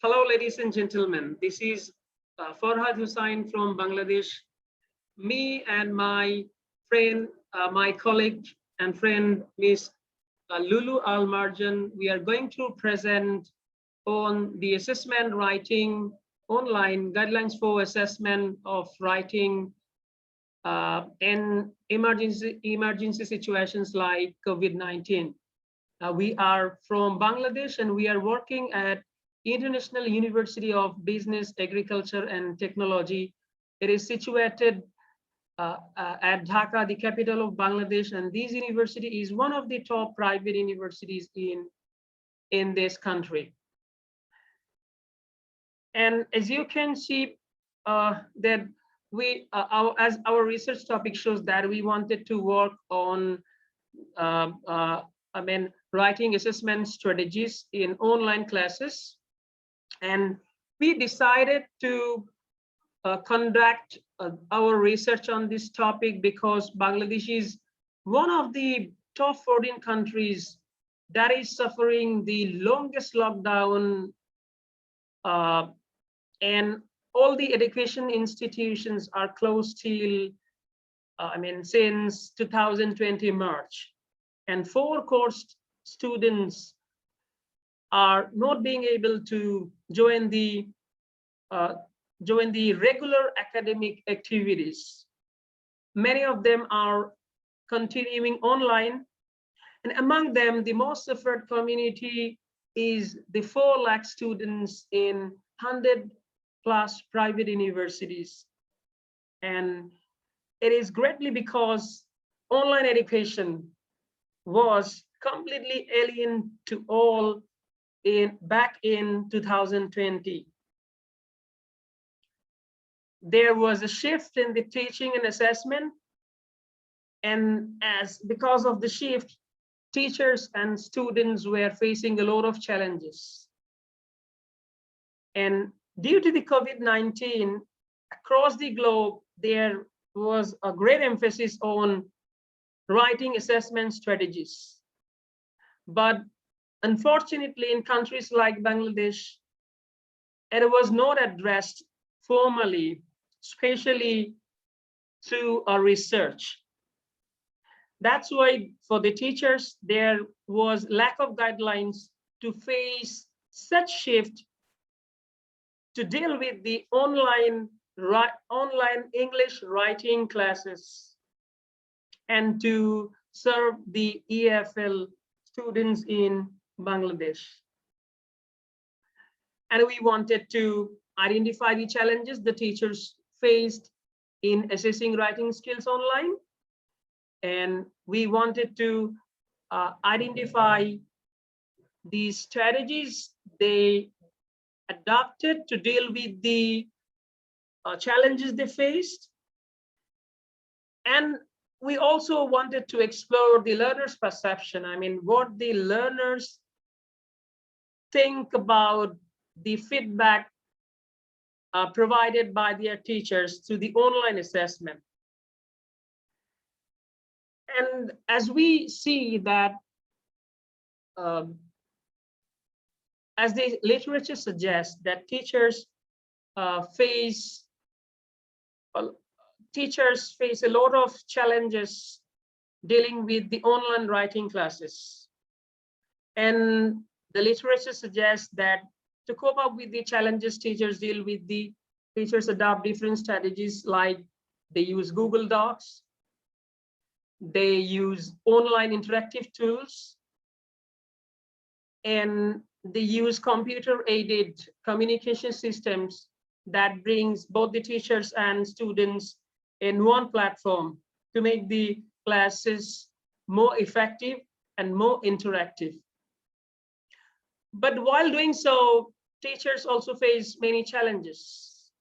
Hello, ladies and gentlemen. This is Farhad Hussain from Bangladesh. Me and my friend, my colleague and friend, Miss Lulu Al Marjan, we are going to present on the assessment writing online guidelines for assessment of writing in emergency situations like COVID-19. We are from Bangladesh and we are working at International University of Business, Agriculture and Technology. It is situated at Dhaka, the capital of Bangladesh, and this university is one of the top private universities in this country. And as you can see, that we as our research topic shows that we wanted to work on writing assessment strategies in online classes. And we decided to conduct our research on this topic because Bangladesh is one of the top 14 countries that is suffering the longest lockdown, and all the education institutions are closed till since 2020 March, and 4 course students are not being able to join the regular academic activities. Many of them are continuing online, and among them, the most suffered community is the 4 lakh students in 100+ private universities. And it is greatly because online education was completely alien to all back in 2020. There was a shift in the teaching and assessment, and because of the shift, teachers and students were facing a lot of challenges. And due to the COVID-19, across the globe, there was a great emphasis on writing assessment strategies. But unfortunately, in countries like Bangladesh, it was not addressed formally, especially through our research. That's why for the teachers, there was lack of guidelines to face such shift, to deal with the online English writing classes, and to serve the EFL students in Bangladesh. And we wanted to identify the challenges the teachers faced in assessing writing skills online. And we wanted to identify the strategies they adopted to deal with the challenges they faced. And we also wanted to explore the learner's perception. What the learners think about the feedback provided by their teachers to the online assessment. And as we see that, as the literature suggests, that teachers face a lot of challenges dealing with the online writing classes. And the literature suggests that to cope up with the challenges teachers adopt different strategies, like they use Google Docs, they use online interactive tools, and they use computer-aided communication systems that brings both the teachers and students in one platform to make the classes more effective and more interactive. But while doing so, teachers also face many challenges,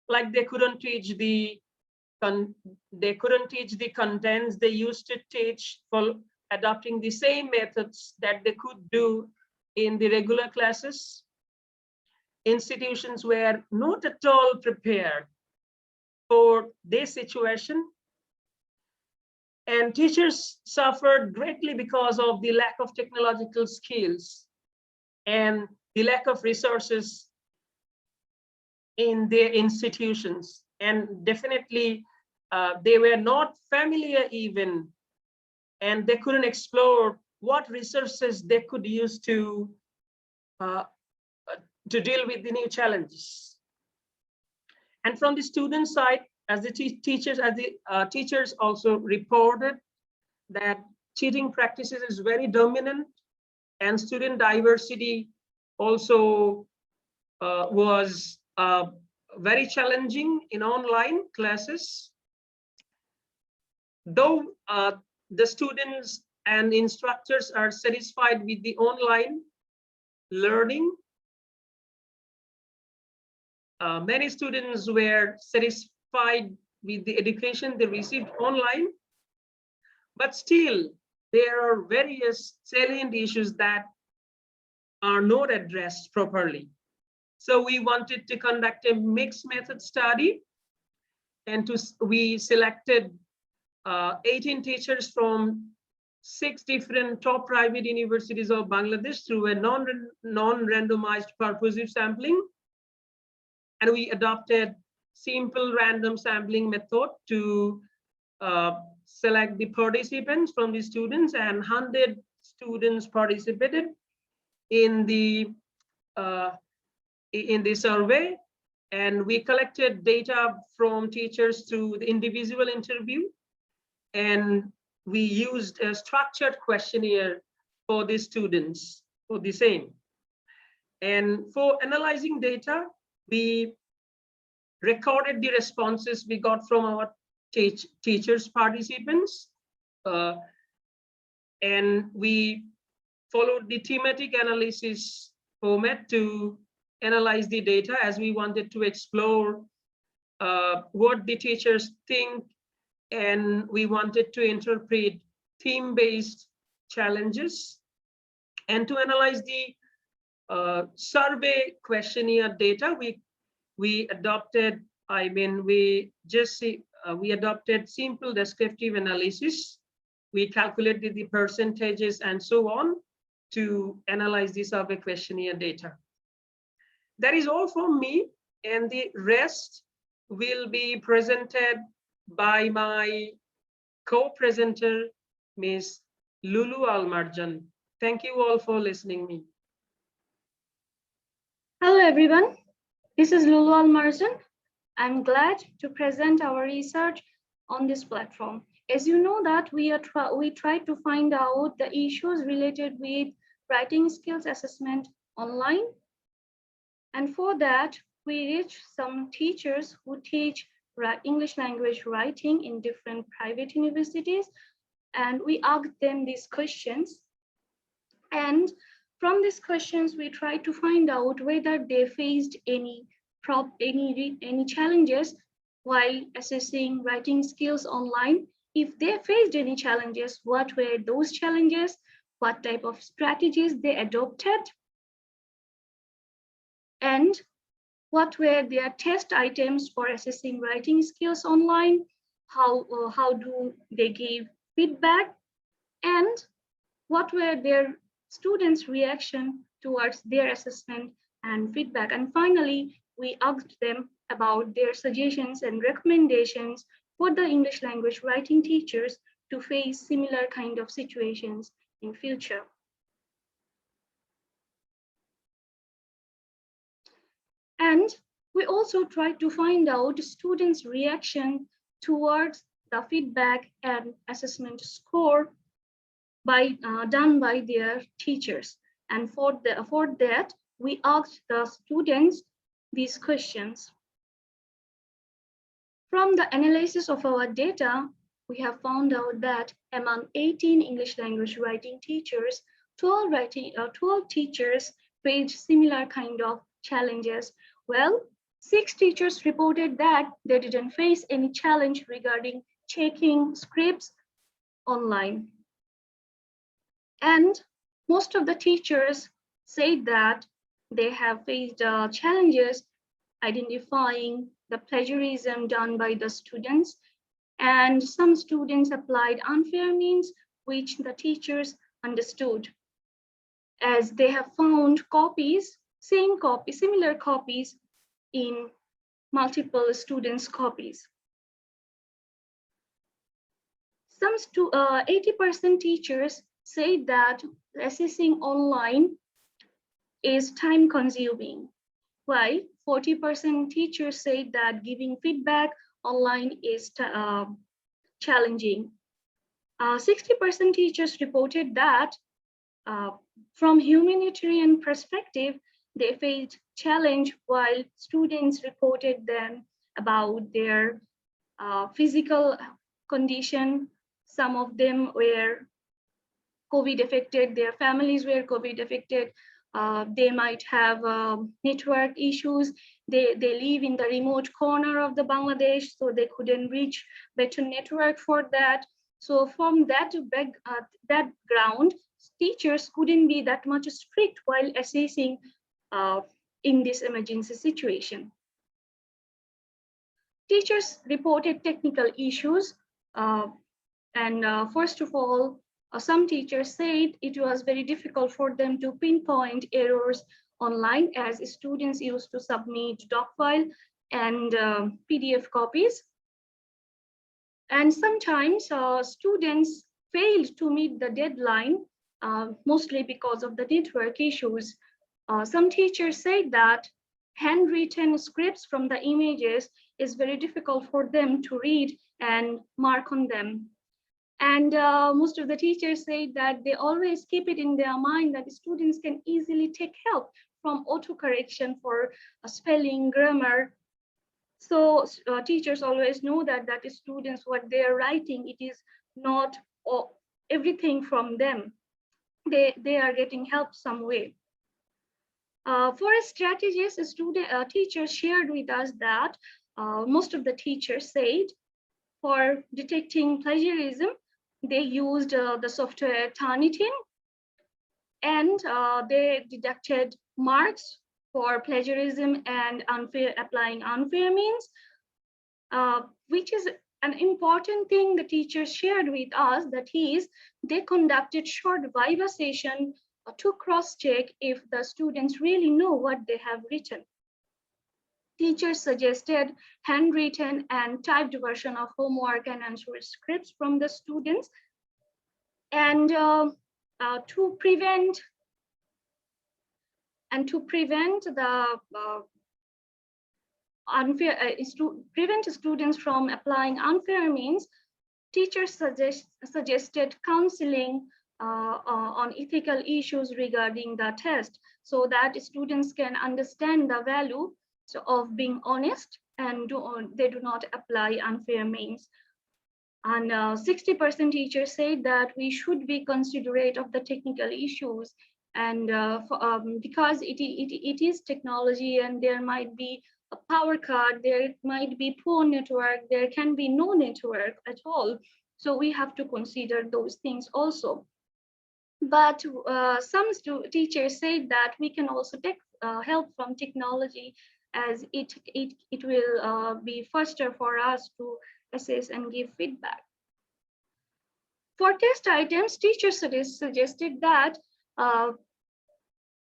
like they couldn't teach the contents they used to teach for adopting the same methods that they could do in the regular classes. Institutions were not at all prepared for this situation, and teachers suffered greatly because of the lack of technological skills and the lack of resources in their institutions, and definitely they were not familiar even, and they couldn't explore what resources they could use uh, to deal with the new challenges. And from the student side, as the teachers also reported that cheating practices is very dominant, and student diversity also was very challenging in online classes. Though the students and instructors are satisfied with the online learning, many students were satisfied with the education they received online, but still there are various salient issues that are not addressed properly. So we wanted to conduct a mixed method study, and we selected 18 teachers from 6 different top private universities of Bangladesh through a non-randomized purposive sampling. And we adopted simple random sampling method to select the participants from the students, and 100 students participated in the survey. And we collected data from teachers through the individual interview, and we used a structured questionnaire for the students for the same. And for analyzing data, we recorded the responses we got from our teachers participants, and we followed the thematic analysis format to analyze the data, as we wanted to explore what the teachers think, and we wanted to interpret theme-based challenges. And to analyze the survey questionnaire data, we adopted, we adopted simple descriptive analysis. We calculated the percentages and so on to analyze the survey questionnaire data. That is all from me, and the rest will be presented by my co-presenter, Ms. Lulu Almarjan. Thank you all for listening me. Hello everyone, this is Lulu Almarjan. I'm glad to present our research on this platform. As you know that we try to find out the issues related with writing skills assessment online. And for that, we reach some teachers who teach English language writing in different private universities, and we asked them these questions. And from these questions, we try to find out whether they faced any challenges while assessing writing skills online. If they faced any challenges, what were those challenges? What type of strategies they adopted? And what were their test items for assessing writing skills online? How do they give feedback? And what were their students' reaction towards their assessment and feedback? And finally, we asked them about their suggestions and recommendations for the English language writing teachers to face similar kind of situations in future. And we also tried to find out students' reaction towards the feedback and assessment score done by their teachers. And for that, we asked the students these questions. From the analysis of our data, we have found out that among 18 English language writing teachers, 12 teachers faced similar kind of challenges. Well, 6 teachers reported that they didn't face any challenge regarding checking scripts online. And most of the teachers said that they have faced challenges identifying the plagiarism done by the students, and some students applied unfair means which the teachers understood, as they have found similar copies in multiple students' copies. 80% teachers say that assessing online is time consuming, while 40% teachers say that giving feedback online is challenging. 60% teachers reported that from humanitarian perspective, they faced challenge, while students reported them about their physical condition. Some of them were COVID affected, their families were COVID affected. They might have network issues. They live in the remote corner of the Bangladesh, so they couldn't reach better network for that. So from that background, teachers couldn't be that much strict while assessing in this emergency situation. Teachers reported technical issues, and first of all, some teachers said it was very difficult for them to pinpoint errors online, as students used to submit doc file and PDF copies. And sometimes students failed to meet the deadline, mostly because of the network issues. Some teachers say that handwritten scripts from the images is very difficult for them to read and mark on them. And most of the teachers say that they always keep it in their mind that students can easily take help from autocorrection for spelling, grammar. So teachers always know that students, what they are writing, it is not everything from them. They are getting help some way. For strategies, teachers shared with us that most of the teachers said for detecting plagiarism, they used the software Turnitin, and they deducted marks for plagiarism and applying unfair means, which is an important thing the teachers shared with us, that is, they conducted short viva session to cross-check if the students really know what they have written. Teachers suggested handwritten and typed version of homework and answer scripts from the students. And to prevent the prevent students from applying unfair means, teachers suggested counseling on ethical issues regarding the test, so that students can understand the value of being honest and they do not apply unfair means. And 60% teachers say that we should be considerate of the technical issues, and because it is technology, and there might be a power cut, there might be poor network, there can be no network at all. So we have to consider those things also. But some teachers say that we can also take help from technology, as it will be faster for us to assess and give feedback. For test items, teachers suggested that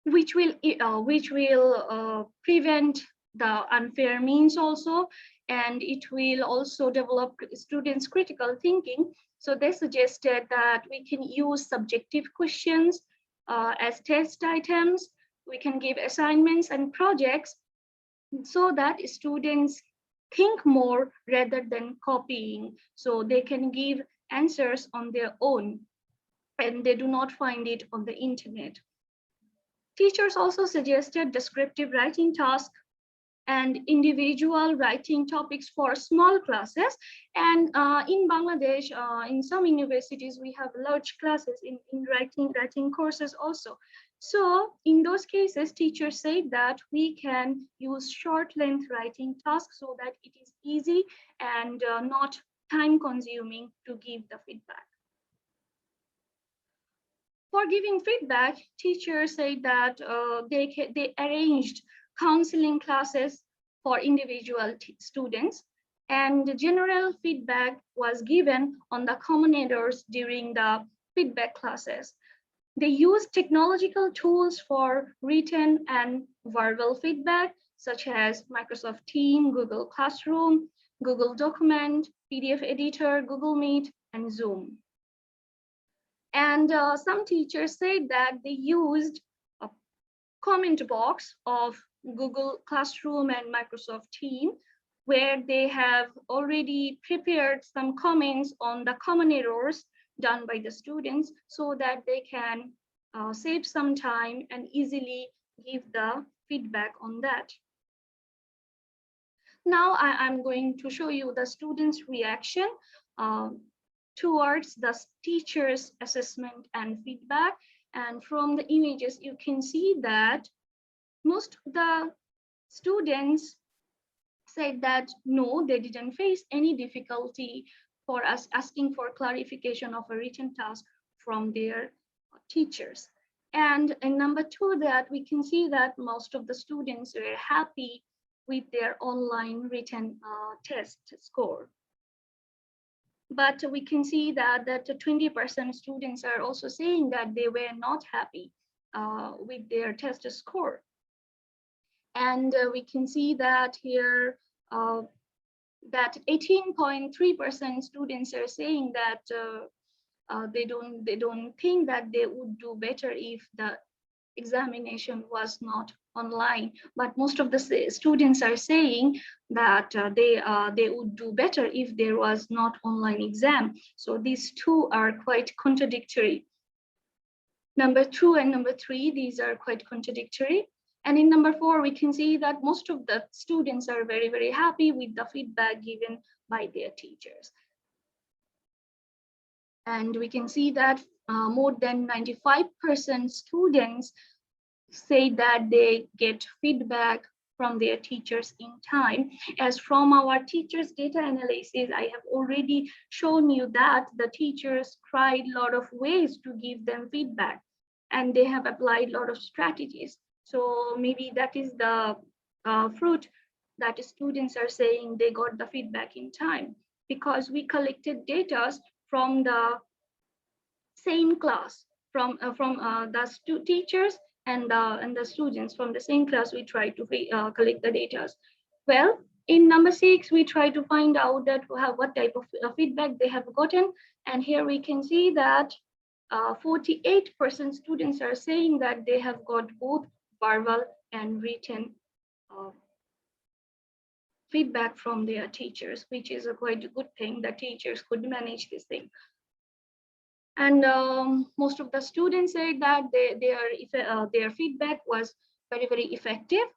which will prevent the unfair means also, and it will also develop students' critical thinking. So they suggested that we can use subjective questions as test items. We can give assignments and projects so that students think more rather than copying. So they can give answers on their own and they do not find it on the internet. Teachers also suggested descriptive writing tasks and individual writing topics for small classes. And in Bangladesh, in some universities, we have large classes in writing courses also. So in those cases, teachers say that we can use short length writing tasks so that it is easy and not time consuming to give the feedback. For giving feedback, teachers say that they arranged counseling classes for individual students, and general feedback was given on the common errors during the feedback classes. They used technological tools for written and verbal feedback, such as Microsoft Teams, Google Classroom, Google Document, PDF Editor, Google Meet, and Zoom. And some teachers said that they used a comment box of Google Classroom and Microsoft Teams, where they have already prepared some comments on the common errors done by the students so that they can save some time and easily give the feedback on that. Now I'm going to show you the students' reaction towards the teacher's assessment and feedback. And from the images, you can see that most of the students said that no, they didn't face any difficulty for us asking for clarification of a written task from their teachers. And in number two, that we can see that most of the students were happy with their online written test score. But we can see that 20% students are also saying that they were not happy with their test score. And we can see that here that 18.3% students are saying that they don't think that they would do better if the examination was not online. But most of the students are saying that they would do better if there was not online exam. So these two are quite contradictory. Number 2 and number 3, these are quite contradictory. And in number 4, we can see that most of the students are very, very happy with the feedback given by their teachers. And we can see that more than 95% students say that they get feedback from their teachers in time. As from our teachers' data analysis, I have already shown you that the teachers tried a lot of ways to give them feedback, and they have applied a lot of strategies. So maybe that is the fruit that students are saying they got the feedback in time, because we collected data from the same class, from the teachers and the students from the same class. We try to collect the data. Well, in number 6, we try to find out that what type of feedback they have gotten. And here we can see that 48% students are saying that they have got both verbal and written feedback from their teachers, which is a quite a good thing that teachers could manage this thing. And most of the students said that their feedback was very, very effective,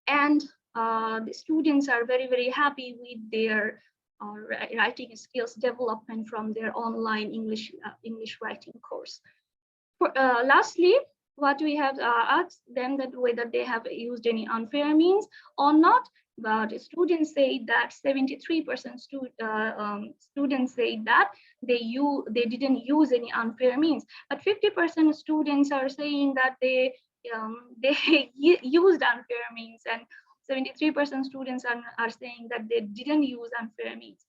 and the students are very, very happy with their writing skills development from their online English writing course. Lastly, what we have asked them that whether they have used any unfair means or not. But students say that 73% students say that they didn't use any unfair means, but 50% students are saying that they used unfair means, and 73% students are saying that they didn't use unfair means.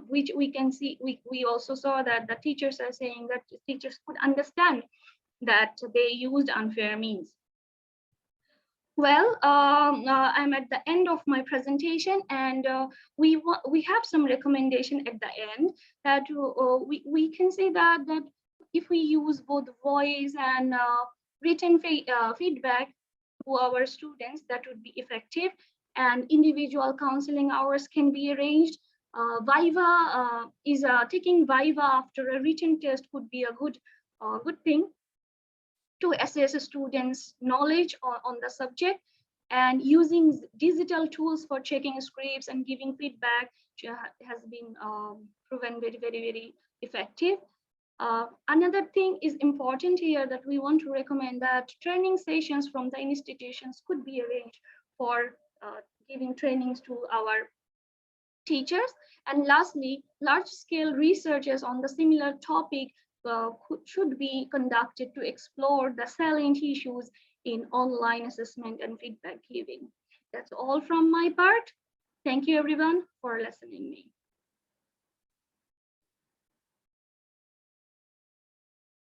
Which we can see, we also saw that the teachers are saying that the teachers could understand that they used unfair means. Well, I'm at the end of my presentation, and we have some recommendation at the end that we can say that if we use both voice and written feedback to our students, that would be effective, and individual counseling hours can be arranged. Viva taking Viva after a written test could be a good thing to assess a student's knowledge on the subject, and using digital tools for checking scripts and giving feedback has been proven very, very, very effective. Another thing is important here that we want to recommend that training sessions from the institutions could be arranged for giving trainings to our teachers. And lastly, large-scale researches on the similar topic should be conducted to explore the salient issues in online assessment and feedback giving. That's all from my part. Thank you everyone for listening to me.